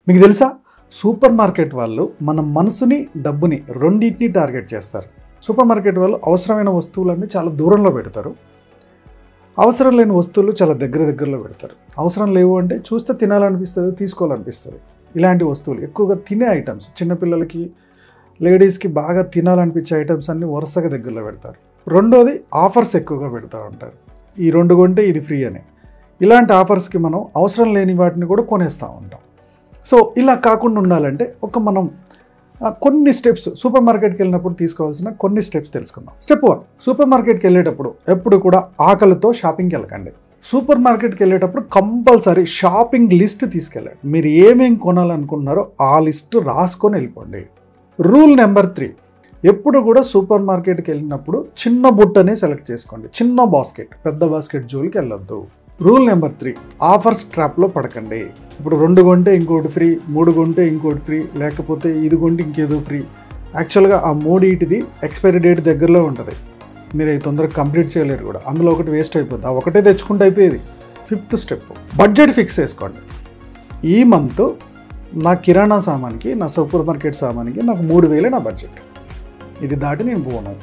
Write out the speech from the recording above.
మీకు తెలుసా, super market వాళ్ళు మన మనసుని, డబ్బుని రెండింటిని టార్గెట్ చేస్తారు. సూపర్ మార్కెట్ వాళ్ళు అవసరమైన వస్తువులన్నీ చాలా దూరంలో పెడతారు, అవసరం లేని వస్తువులు చాలా దగ్గరలో పెడతారు. అవసరం లేవు అంటే చూస్తే తినాలనిపిస్తుంది, తీసుకోవాలనిపిస్తుంది. ఇలాంటి వస్తువులు ఎక్కువగా తినే ఐటమ్స్, చిన్నపిల్లలకి, లేడీస్కి బాగా తినాలనిపించే ఐటమ్స్ అన్నీ వరుసగా దగ్గరలో పెడతారు. రెండోది ఆఫర్స్ ఎక్కువగా పెడతా ఉంటారు. ఈ 2 కొంటే ఇది ఫ్రీ అని. ఇలాంటి ఆఫర్స్కి మనం అవసరం లేని వాటిని కూడా కొనేస్తూ ఉంటాం. సో ఇలా కాకుండా ఉండాలంటే మనం కొన్ని స్టెప్స్ సూపర్ మార్కెట్కి వెళ్ళినప్పుడు తీసుకోవాల్సిన కొన్ని స్టెప్స్ తెలుసుకుందాం. స్టెప్ 1, సూపర్ మార్కెట్కి వెళ్ళేటప్పుడు ఎప్పుడు కూడా ఆకలితో షాపింగ్కి వెళ్ళకండి. సూపర్ మార్కెట్కి వెళ్ళేటప్పుడు కంపల్సరీ షాపింగ్ లిస్ట్ తీసుకెళ్ళండి. మీరు ఏమేం కొనాలనుకుంటున్నారో ఆ లిస్ట్ రాసుకొని వెళ్ళిపోండి. రూల్ నెంబర్ 3, ఎప్పుడు కూడా సూపర్ మార్కెట్కి వెళ్ళినప్పుడు చిన్న బుట్టనే సెలెక్ట్ చేసుకోండి, చిన్న బాస్కెట్, పెద్ద బాస్కెట్ జోలికి వెళ్ళొద్దు. రూల్ నెంబర్ 3, ఆఫర్స్ ట్రాప్లో పడకండి. ఇప్పుడు 2 కొంటే ఇంకోటి ఫ్రీ, 3 కొంటే ఇంకోటి ఫ్రీ, లేకపోతే ఇది కొంటే ఇంకేదో ఫ్రీ. యాక్చువల్గా ఆ 3 ఎక్స్పైరీ డేట్ దగ్గరలో ఉంటుంది, మీరు అవి తొందరగా కంప్లీట్ చేయలేరు కూడా. అందులో ఒకటి వేస్ట్ అయిపోద్ది, ఆ ఒకటే తెచ్చుకుంటే అయిపోయేది. 5th స్టెప్, బడ్జెట్ ఫిక్స్ చేసుకోండి. ఈ మంత్ నా కిరాణా సామాన్కి, నా సూపర్ మార్కెట్ సామాన్కి నాకు 3000 నా బడ్జెట్, ఇది దాటి నేను పోను.